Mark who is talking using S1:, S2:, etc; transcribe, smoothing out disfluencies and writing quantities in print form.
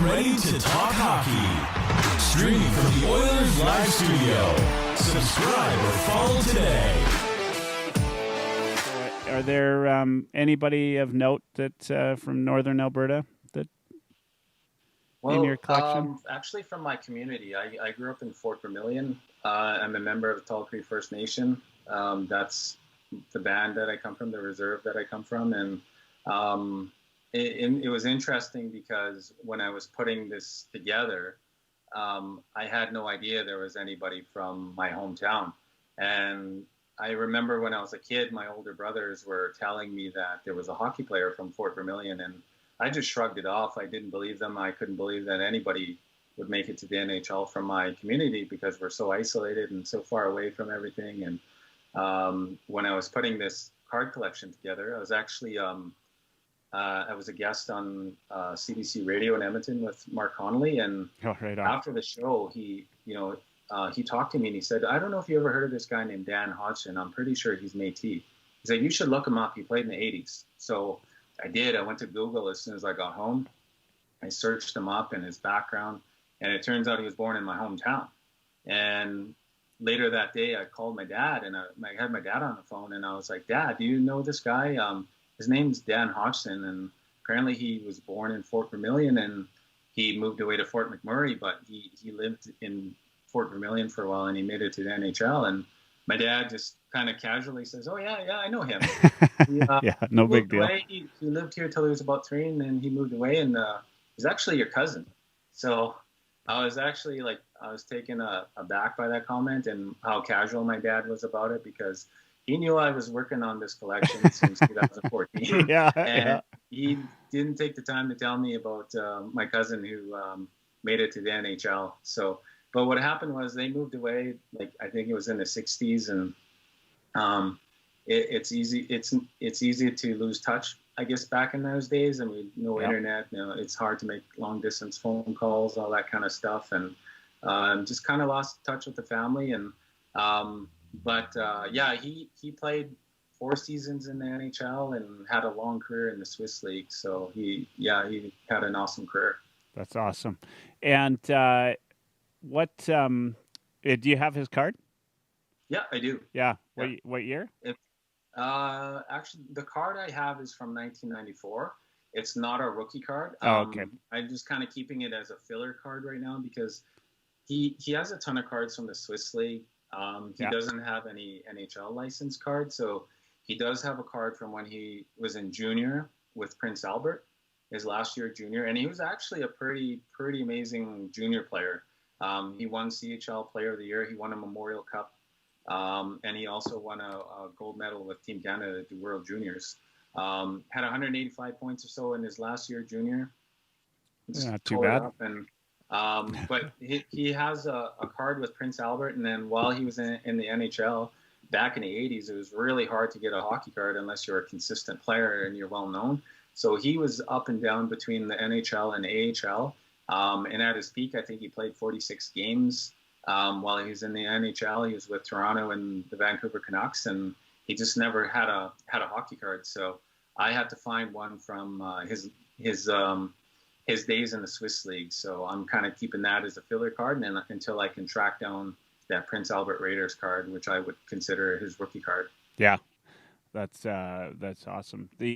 S1: ready to talk hockey. Streaming from the Oilers Live Studio. Subscribe or follow today.
S2: Are there anybody of note that from Northern Alberta that in your collection?
S3: Actually, from my community, I grew up in Fort Vermilion. I'm a member of the Tall Cree First Nation. That's the band that I come from, the reserve that I come from, and it was interesting because when I was putting this together, I had no idea there was anybody from my hometown. And I remember when I was a kid, my older brothers were telling me that there was a hockey player from Fort Vermilion, and I just shrugged it off. I didn't believe them. I couldn't believe that anybody would make it to the NHL from my community because we're so isolated and so far away from everything. And when I was putting this card collection together, I was actually I was a guest on CBC Radio in Edmonton with Mark Connolly, and after the show, he talked to me and he said, "I don't know if you ever heard of this guy named Dan Hodgson. I'm pretty sure he's Métis." He said, "You should look him up. He played in the 80s." So I did. I went to Google as soon as I got home. I searched him up and his background, and it turns out he was born in my hometown. And later that day, I called my dad, and I had my dad on the phone, and I was like, "Dad, do you know this guy? His name's Dan Hodgson, and apparently he was born in Fort Vermilion, and he moved away to Fort McMurray, but he lived in Fort Vermilion for a while, and he made it to the NHL." And my dad just kind of casually says, "Oh, yeah, I know him."
S2: No big deal.
S3: He lived here till he was about 3, and then he moved away, and he's actually your cousin. So I was actually I was taken aback by that comment and how casual my dad was about it, because he knew I was working on this collection since 2014. And he didn't take the time to tell me about my cousin who made it to the NHL. So, but what happened was they moved away, I think it was in the 60s, and it's easy to lose touch, I guess, back in those days. I mean, no internet, it's hard to make long distance phone calls, all that kind of stuff, and just kind of lost touch with the family. And he played 4 seasons in the NHL and had a long career in the Swiss League. So he had an awesome career.
S2: That's awesome. And what do you have his card?
S3: Yeah, I do.
S2: Yeah. What year?
S3: Actually, the card I have is from 1994. It's not a rookie card.
S2: Okay.
S3: I'm just kind of keeping it as a filler card right now because he has a ton of cards from the Swiss League. He doesn't have any NHL license card, so he does have a card from when he was in junior with Prince Albert, his last year junior, and he was actually a pretty amazing junior player. He won CHL Player of the Year. He won a Memorial Cup, and he also won a gold medal with Team Canada at the World Juniors. Had 185 points or so in his last year junior.
S2: Not too bad.
S3: But he has a card with Prince Albert, and then while he was in the NHL back in the 80s, it was really hard to get a hockey card unless you're a consistent player and you're well known. So he was up and down between the NHL and AHL, and at his peak, I think he played 46 games while he was in the NHL. He was with Toronto and the Vancouver Canucks, and he just never had a hockey card. So I had to find one from his days in the Swiss League. So I'm kind of keeping that as a filler card, and until I can track down that Prince Albert Raiders card, which I would consider his rookie card.
S2: Yeah, that's awesome.